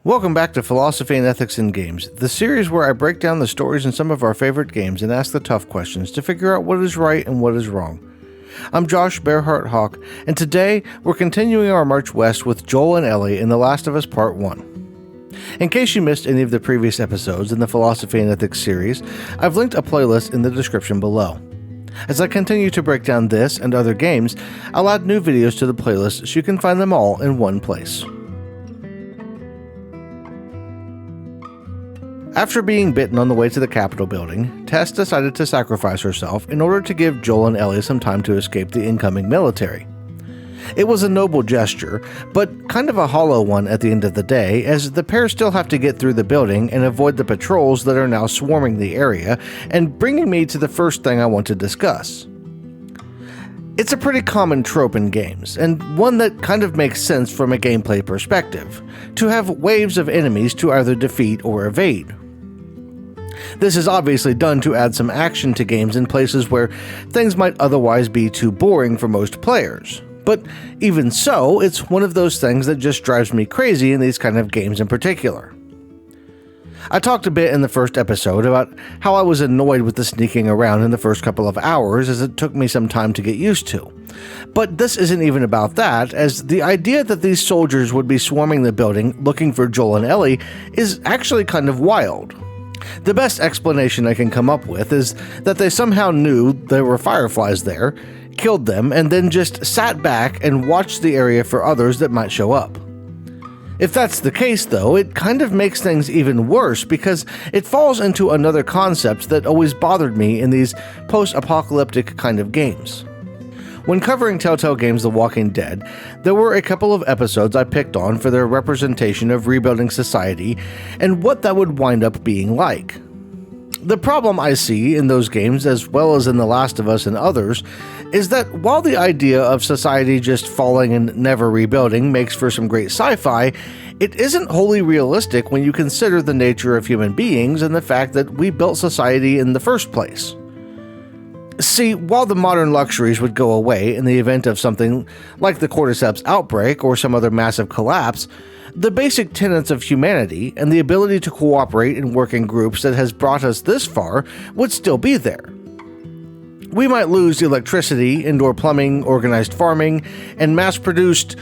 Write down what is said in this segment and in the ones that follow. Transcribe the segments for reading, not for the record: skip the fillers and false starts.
Welcome back to Philosophy and Ethics in Games, the series where I break down the stories in some of our favorite games and ask the tough questions to figure out what is right and what is wrong. I'm Josh Bearheart Hawk, and today we're continuing our march west with Joel and Ellie in The Last of Us Part 1. In case you missed any of the previous episodes in the Philosophy and Ethics series, I've linked a playlist in the description below. As I continue to break down this and other games, I'll add new videos to the playlist so you can find them all in one place. After being bitten on the way to the Capitol building, Tess decided to sacrifice herself in order to give Joel and Ellie some time to escape the incoming military. It was a noble gesture, but kind of a hollow one at the end of the day, as the pair still have to get through the building and avoid the patrols that are now swarming the area, and bringing me to the first thing I want to discuss. It's a pretty common trope in games, and one that kind of makes sense from a gameplay perspective, to have waves of enemies to either defeat or evade. This is obviously done to add some action to games in places where things might otherwise be too boring for most players. But even so, it's one of those things that just drives me crazy in these kind of games in particular. I talked a bit in the first episode about how I was annoyed with the sneaking around in the first couple of hours, as it took me some time to get used to. But this isn't even about that, as the idea that these soldiers would be swarming the building looking for Joel and Ellie is actually kind of wild. The best explanation I can come up with is that they somehow knew there were fireflies there, killed them, and then just sat back and watched the area for others that might show up. If that's the case, though, it kind of makes things even worse because it falls into another concept that always bothered me in these post-apocalyptic kind of games. When covering Telltale Games' The Walking Dead, there were a couple of episodes I picked on for their representation of rebuilding society and what that would wind up being like. The problem I see in those games, as well as in The Last of Us and others, is that while the idea of society just falling and never rebuilding makes for some great sci-fi, it isn't wholly realistic when you consider the nature of human beings and the fact that we built society in the first place. See, while the modern luxuries would go away in the event of something like the cordyceps outbreak or some other massive collapse, the basic tenets of humanity and the ability to cooperate and work in groups that has brought us this far would still be there. We might lose electricity, indoor plumbing, organized farming, and mass-produced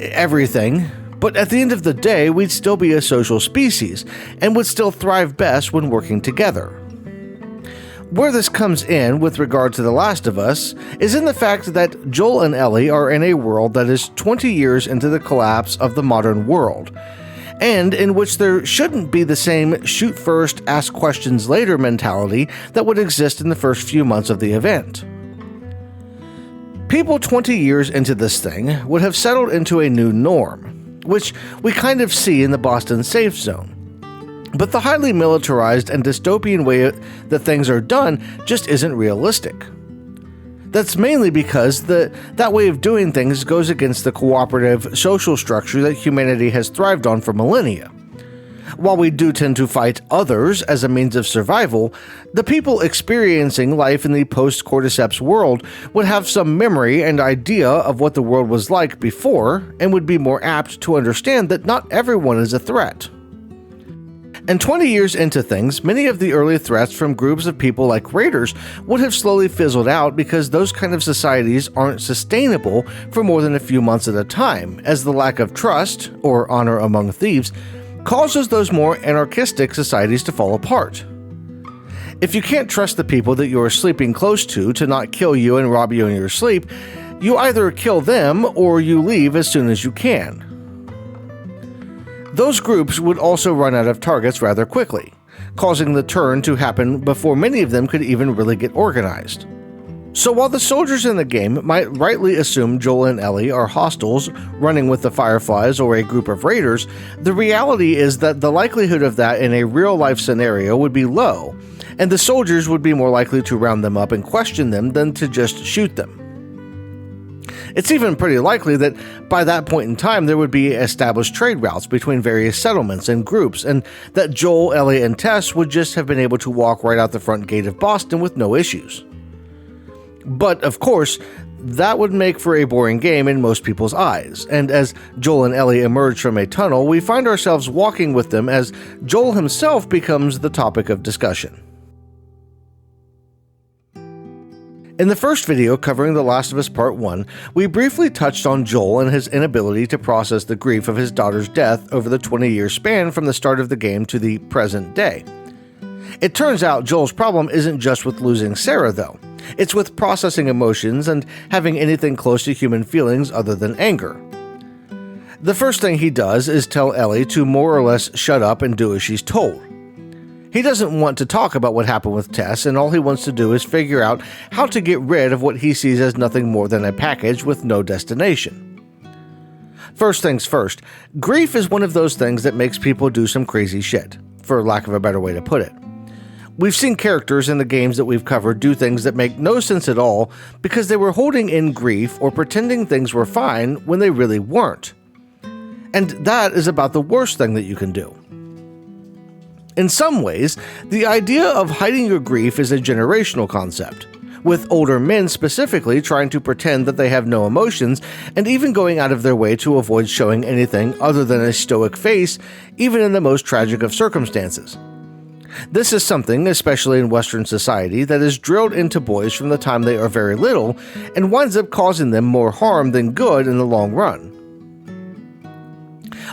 everything, but at the end of the day, we'd still be a social species and would still thrive best when working together. Where this comes in with regard to The Last of Us is in the fact that Joel and Ellie are in a world that is 20 years into the collapse of the modern world, and in which there shouldn't be the same shoot first, ask questions later mentality that would exist in the first few months of the event. People 20 years into this thing would have settled into a new norm, which we kind of see in the Boston Safe Zone. But the highly militarized and dystopian way that things are done just isn't realistic. That's mainly because that way of doing things goes against the cooperative social structure that humanity has thrived on for millennia. While we do tend to fight others as a means of survival, the people experiencing life in the post-cordyceps world would have some memory and idea of what the world was like before, and would be more apt to understand that not everyone is a threat. And 20 years into things, many of the early threats from groups of people like raiders would have slowly fizzled out because those kind of societies aren't sustainable for more than a few months at a time, as the lack of trust, or honor among thieves, causes those more anarchistic societies to fall apart. If you can't trust the people that you are sleeping close to not kill you and rob you in your sleep, you either kill them or you leave as soon as you can. Those groups would also run out of targets rather quickly, causing the turn to happen before many of them could even really get organized. So while the soldiers in the game might rightly assume Joel and Ellie are hostiles running with the Fireflies or a group of raiders, the reality is that the likelihood of that in a real-life scenario would be low, and the soldiers would be more likely to round them up and question them than to just shoot them. It's even pretty likely that by that point in time there would be established trade routes between various settlements and groups, and that Joel, Ellie, and Tess would just have been able to walk right out the front gate of Boston with no issues. But, of course, That would make for a boring game in most people's eyes, and as Joel and Ellie emerge from a tunnel, we find ourselves walking with them as Joel himself becomes the topic of discussion. In the first video covering The Last of Us Part 1, we briefly touched on Joel and his inability to process the grief of his daughter's death over the 20-year span from the start of the game to the present day. It turns out Joel's problem isn't just with losing Sarah, though. It's with processing emotions and having anything close to human feelings other than anger. The first thing he does is tell Ellie to more or less shut up and do as she's told. He doesn't want to talk about what happened with Tess, and all he wants to do is figure out how to get rid of what he sees as nothing more than a package with no destination. First things first, grief is one of those things that makes people do some crazy shit, for lack of a better way to put it. We've seen characters in the games that we've covered do things that make no sense at all because they were holding in grief or pretending things were fine when they really weren't. And that is about the worst thing that you can do. In some ways, the idea of hiding your grief is a generational concept, with older men specifically trying to pretend that they have no emotions and even going out of their way to avoid showing anything other than a stoic face, even in the most tragic of circumstances. This is something, especially in Western society, that is drilled into boys from the time they are very little and winds up causing them more harm than good in the long run.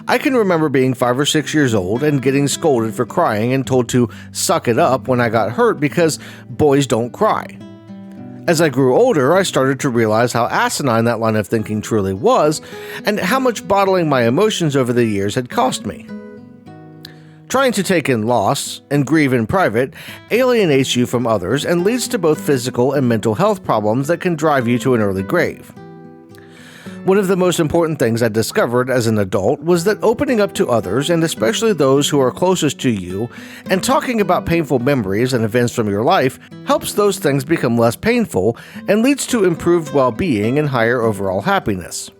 I can remember being 5 or 6 years old and getting scolded for crying and told to suck it up when I got hurt because boys don't cry. As I grew older, I started to realize how asinine that line of thinking truly was and how much bottling my emotions over the years had cost me. Trying to take in loss and grieve in private alienates you from others and leads to both physical and mental health problems that can drive you to an early grave. One of the most important things I discovered as an adult was that opening up to others, and especially those who are closest to you, and talking about painful memories and events from your life helps those things become less painful and leads to improved well-being and higher overall happiness.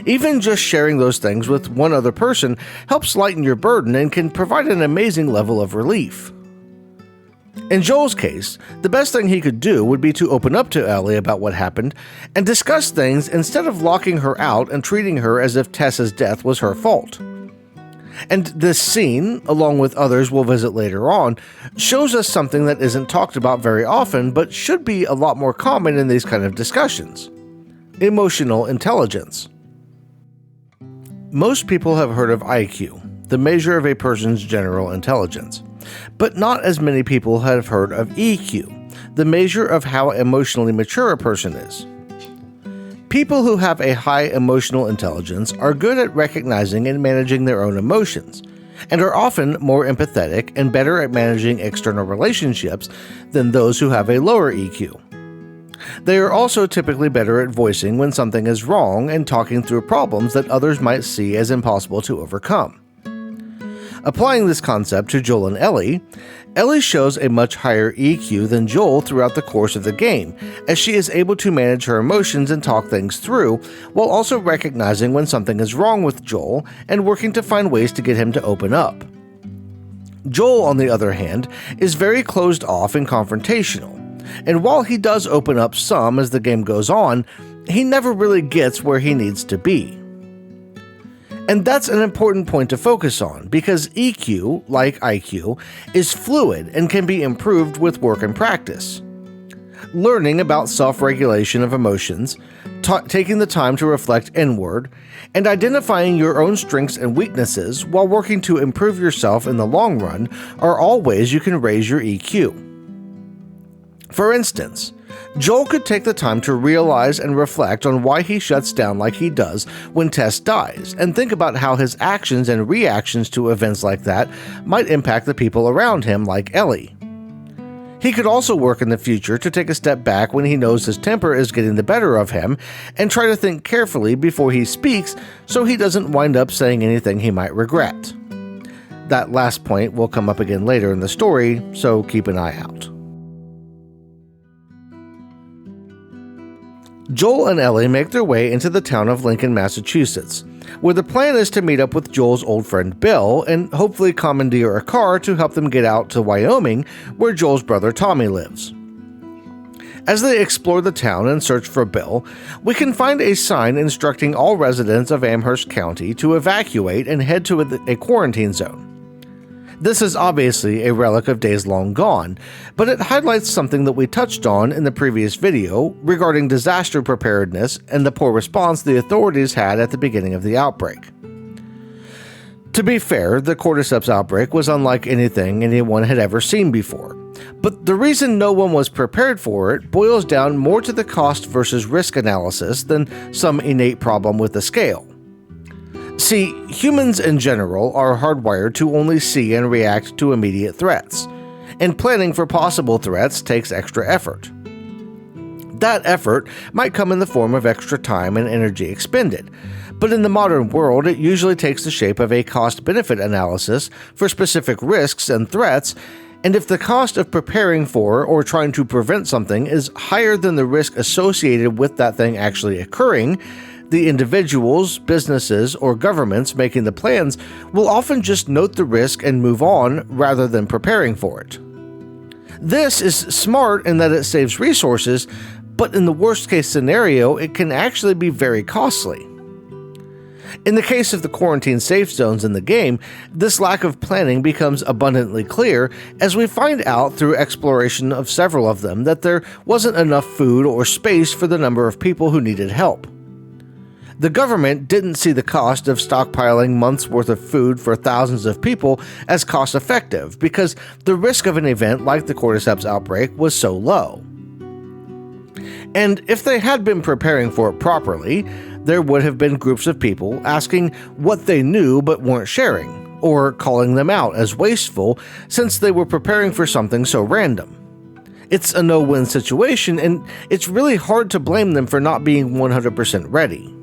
Even just sharing those things with one other person helps lighten your burden and can provide an amazing level of relief. In Joel's case, the best thing he could do would be to open up to Ellie about what happened and discuss things instead of locking her out and treating her as if Tess's death was her fault. And this scene, along with others we'll visit later on, shows us something that isn't talked about very often but should be a lot more common in these kind of discussions: emotional intelligence. Most people have heard of IQ, the measure of a person's general intelligence. But not as many people have heard of EQ, the measure of how emotionally mature a person is. People who have a high emotional intelligence are good at recognizing and managing their own emotions, and are often more empathetic and better at managing external relationships than those who have a lower EQ. They are also typically better at voicing when something is wrong and talking through problems that others might see as impossible to overcome. Applying this concept to Joel and Ellie, Ellie shows a much higher EQ than Joel throughout the course of the game, as she is able to manage her emotions and talk things through, while also recognizing when something is wrong with Joel and working to find ways to get him to open up. Joel, on the other hand, is very closed off and confrontational, and while he does open up some as the game goes on, he never really gets where he needs to be. And that's an important point to focus on, because EQ, like IQ, is fluid and can be improved with work and practice. Learning about self-regulation of emotions, taking the time to reflect inward, and identifying your own strengths and weaknesses while working to improve yourself in the long run are all ways you can raise your EQ. For instance, Joel could take the time to realize and reflect on why he shuts down like he does when Tess dies, and think about how his actions and reactions to events like that might impact the people around him, like Ellie. He could also work in the future to take a step back when he knows his temper is getting the better of him, and try to think carefully before he speaks so he doesn't wind up saying anything he might regret. That last point will come up again later in the story, so keep an eye out. Joel and Ellie make their way into the town of Lincoln, Massachusetts, where the plan is to meet up with Joel's old friend Bill and hopefully commandeer a car to help them get out to Wyoming, where Joel's brother Tommy lives. As they explore the town and search for Bill, we can find a sign instructing all residents of Amherst County to evacuate and head to a quarantine zone. This is obviously a relic of days long gone, but it highlights something that we touched on in the previous video regarding disaster preparedness and the poor response the authorities had at the beginning of the outbreak. To be fair, the cordyceps outbreak was unlike anything anyone had ever seen before, but the reason no one was prepared for it boils down more to the cost versus risk analysis than some innate problem with the scale. See, humans in general are hardwired to only see and react to immediate threats, and planning for possible threats takes extra effort. That effort might come in the form of extra time and energy expended, but in the modern world it usually takes the shape of a cost-benefit analysis for specific risks and threats, and if the cost of preparing for or trying to prevent something is higher than the risk associated with that thing actually occurring, the individuals, businesses, or governments making the plans will often just note the risk and move on rather than preparing for it. This is smart in that it saves resources, but in the worst-case scenario, it can actually be very costly. In the case of the quarantine safe zones in the game, this lack of planning becomes abundantly clear as we find out through exploration of several of them that there wasn't enough food or space for the number of people who needed help. The government didn't see the cost of stockpiling months' worth of food for thousands of people as cost-effective because the risk of an event like the cordyceps outbreak was so low. And if they had been preparing for it properly, there would have been groups of people asking what they knew but weren't sharing, or calling them out as wasteful since they were preparing for something so random. It's a no-win situation, and it's really hard to blame them for not being 100% ready.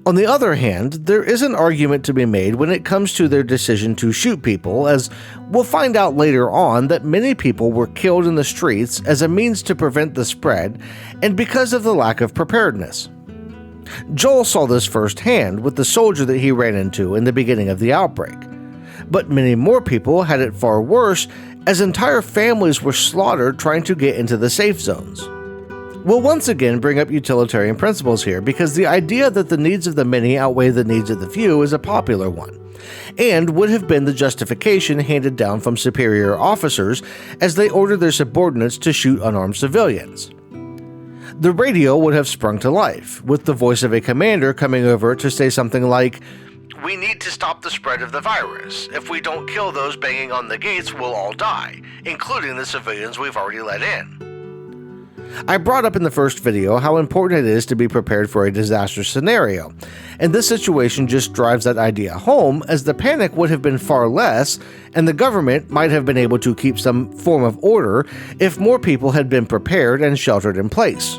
On the other hand, there is an argument to be made when it comes to their decision to shoot people, as we'll find out later on that many people were killed in the streets as a means to prevent the spread and because of the lack of preparedness. Joel saw this firsthand with the soldier that he ran into in the beginning of the outbreak, but many more people had it far worse as entire families were slaughtered trying to get into the safe zones. We'll once again bring up utilitarian principles here because the idea that the needs of the many outweigh the needs of the few is a popular one, and would have been the justification handed down from superior officers as they ordered their subordinates to shoot unarmed civilians. The radio would have sprung to life, with the voice of a commander coming over to say something like, "We need to stop the spread of the virus. If we don't kill those banging on the gates, we'll all die, including the civilians we've already let in." I brought up in the first video how important it is to be prepared for a disaster scenario, and this situation just drives that idea home as the panic would have been far less, and the government might have been able to keep some form of order if more people had been prepared and sheltered in place.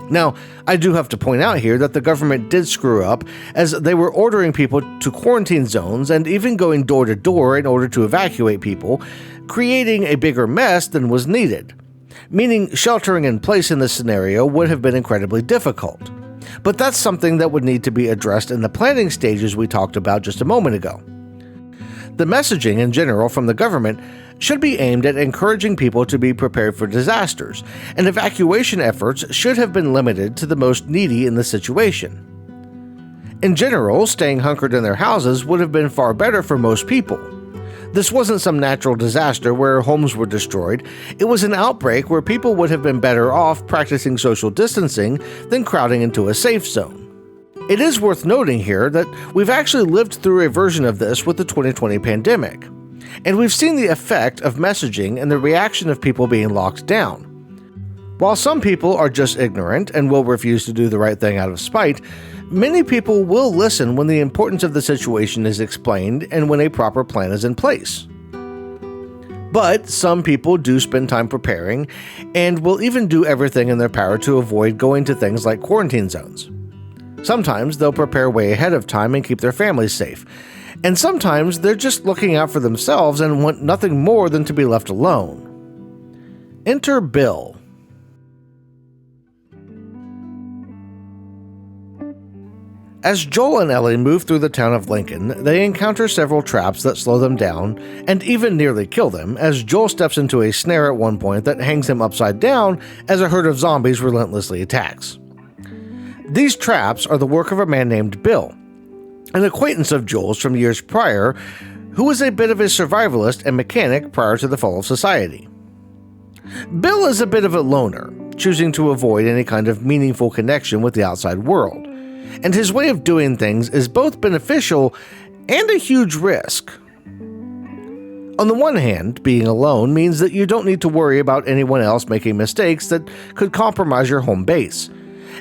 Now, I do have to point out here that the government did screw up as they were ordering people to quarantine zones and even going door to door in order to evacuate people, creating a bigger mess than was needed. Meaning sheltering in place in this scenario would have been incredibly difficult. But that's something that would need to be addressed in the planning stages we talked about just a moment ago. The messaging in general from the government should be aimed at encouraging people to be prepared for disasters, and evacuation efforts should have been limited to the most needy in the situation. In general, staying hunkered in their houses would have been far better for most people. This wasn't some natural disaster where homes were destroyed. It was an outbreak where people would have been better off practicing social distancing than crowding into a safe zone. It is worth noting here that we've actually lived through a version of this with the 2020 pandemic, and we've seen the effect of messaging and the reaction of people being locked down. While some people are just ignorant and will refuse to do the right thing out of spite, many people will listen when the importance of the situation is explained and when a proper plan is in place. But some people do spend time preparing and will even do everything in their power to avoid going to things like quarantine zones. Sometimes they'll prepare way ahead of time and keep their families safe, and sometimes they're just looking out for themselves and want nothing more than to be left alone. Enter Bill. As Joel and Ellie move through the town of Lincoln, they encounter several traps that slow them down and even nearly kill them, as Joel steps into a snare at one point that hangs him upside down as a herd of zombies relentlessly attacks. These traps are the work of a man named Bill, an acquaintance of Joel's from years prior, who was a bit of a survivalist and mechanic prior to the fall of society. Bill is a bit of a loner, choosing to avoid any kind of meaningful connection with the outside world, and his way of doing things is both beneficial and a huge risk. On the one hand, being alone means that you don't need to worry about anyone else making mistakes that could compromise your home base,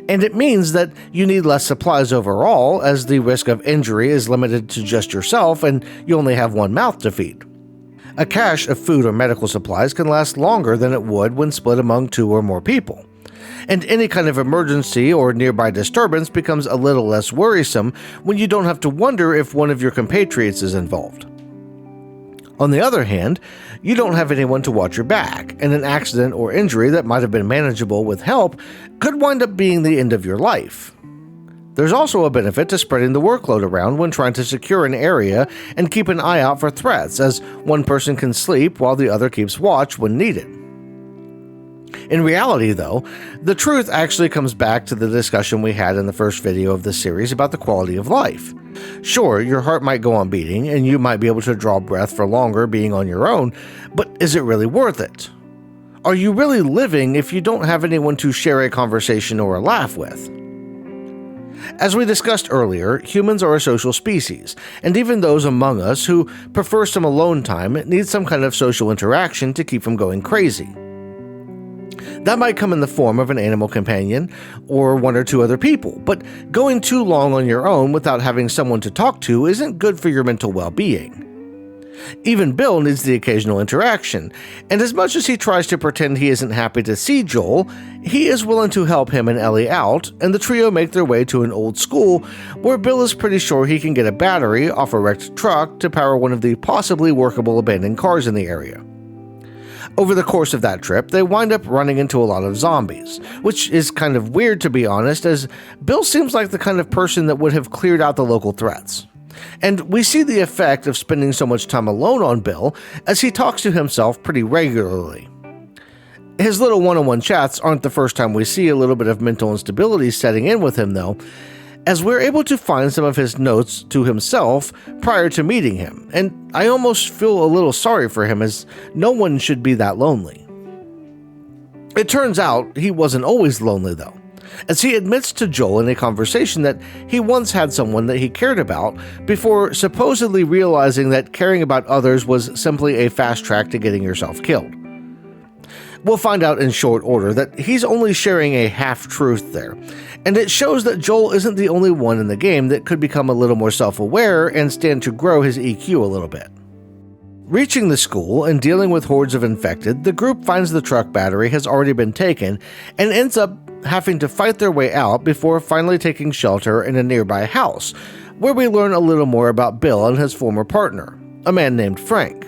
and it means that you need less supplies overall, as the risk of injury is limited to just yourself and you only have one mouth to feed. A cache of food or medical supplies can last longer than it would when split among 2 or more people, and any kind of emergency or nearby disturbance becomes a little less worrisome when you don't have to wonder if one of your compatriots is involved. On the other hand, you don't have anyone to watch your back, and an accident or injury that might have been manageable with help could wind up being the end of your life. There's also a benefit to spreading the workload around when trying to secure an area and keep an eye out for threats, as one person can sleep while the other keeps watch when needed. In reality, though, the truth actually comes back to the discussion we had in the first video of this series about the quality of life. Sure, your heart might go on beating, and you might be able to draw breath for longer being on your own, but is it really worth it? Are you really living if you don't have anyone to share a conversation or a laugh with? As we discussed earlier, humans are a social species, and even those among us who prefer some alone time need some kind of social interaction to keep from going crazy. That might come in the form of an animal companion or 1 or 2 other people, but going too long on your own without having someone to talk to isn't good for your mental well-being. Even Bill needs the occasional interaction, and as much as he tries to pretend he isn't happy to see Joel, he is willing to help him and Ellie out, and the trio make their way to an old school where Bill is pretty sure he can get a battery off a wrecked truck to power one of the possibly workable abandoned cars in the area. Over the course of that trip, they wind up running into a lot of zombies, which is kind of weird to be honest, as Bill seems like the kind of person that would have cleared out the local threats. And we see the effect of spending so much time alone on Bill as he talks to himself pretty regularly. His little one-on-one chats aren't the first time we see a little bit of mental instability setting in with him though, as we're able to find some of his notes to himself prior to meeting him, and I almost feel a little sorry for him as no one should be that lonely. It turns out he wasn't always lonely though, as he admits to Joel in a conversation that he once had someone that he cared about before supposedly realizing that caring about others was simply a fast track to getting yourself killed. We'll find out in short order that he's only sharing a half-truth there, and it shows that Joel isn't the only one in the game that could become a little more self-aware and stand to grow his EQ a little bit. Reaching the school and dealing with hordes of infected, the group finds the truck battery has already been taken and ends up having to fight their way out before finally taking shelter in a nearby house, where we learn a little more about Bill and his former partner, a man named Frank.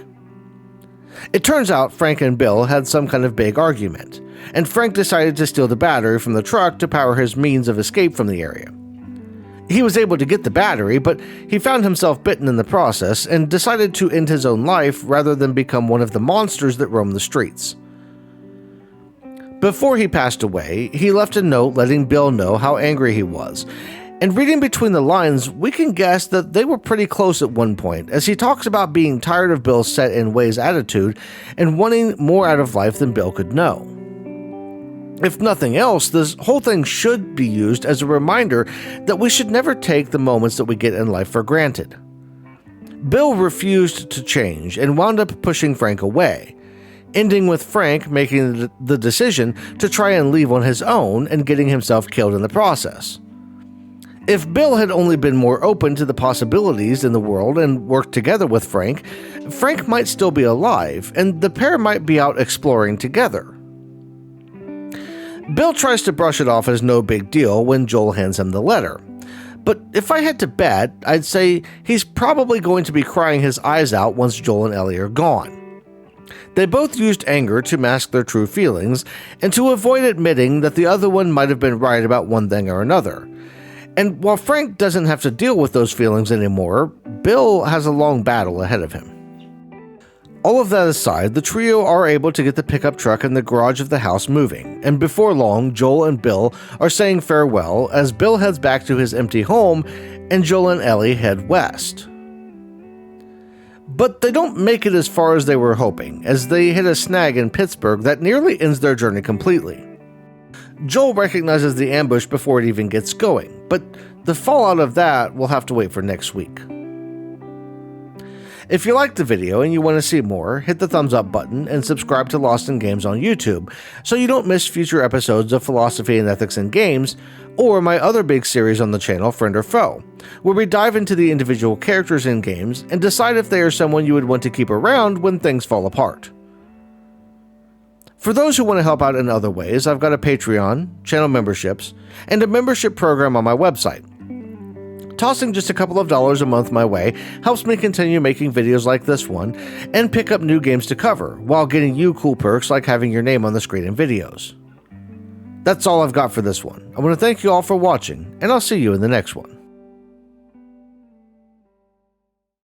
It turns out Frank and Bill had some kind of big argument, and Frank decided to steal the battery from the truck to power his means of escape from the area. He was able to get the battery, but he found himself bitten in the process and decided to end his own life rather than become one of the monsters that roam the streets. Before he passed away, he left a note letting Bill know how angry he was, and reading between the lines, we can guess that they were pretty close at one point, as he talks about being tired of Bill's set-in-ways attitude and wanting more out of life than Bill could know. If nothing else, this whole thing should be used as a reminder that we should never take the moments that we get in life for granted. Bill refused to change and wound up pushing Frank away, ending with Frank making the decision to try and leave on his own and getting himself killed in the process. If Bill had only been more open to the possibilities in the world and worked together with Frank, Frank might still be alive, and the pair might be out exploring together. Bill tries to brush it off as no big deal when Joel hands him the letter, but if I had to bet, I'd say he's probably going to be crying his eyes out once Joel and Ellie are gone. They both used anger to mask their true feelings and to avoid admitting that the other one might have been right about one thing or another. And while Frank doesn't have to deal with those feelings anymore, Bill has a long battle ahead of him. All of that aside, the trio are able to get the pickup truck in the garage of the house moving, and before long, Joel and Bill are saying farewell as Bill heads back to his empty home and Joel and Ellie head west. But they don't make it as far as they were hoping, as they hit a snag in Pittsburgh that nearly ends their journey completely. Joel recognizes the ambush before it even gets going, but the fallout of that will have to wait for next week. If you liked the video and you want to see more, hit the thumbs up button and subscribe to Lost in Games on YouTube so you don't miss future episodes of Philosophy and Ethics in Games, or my other big series on the channel, Friend or Foe, where we dive into the individual characters in games and decide if they are someone you would want to keep around when things fall apart. For those who want to help out in other ways, I've got a Patreon, channel memberships, and a membership program on my website. Tossing just a couple of dollars a month my way helps me continue making videos like this one and pick up new games to cover, while getting you cool perks like having your name on the screen in videos. That's all I've got for this one. I want to thank you all for watching, and I'll see you in the next one.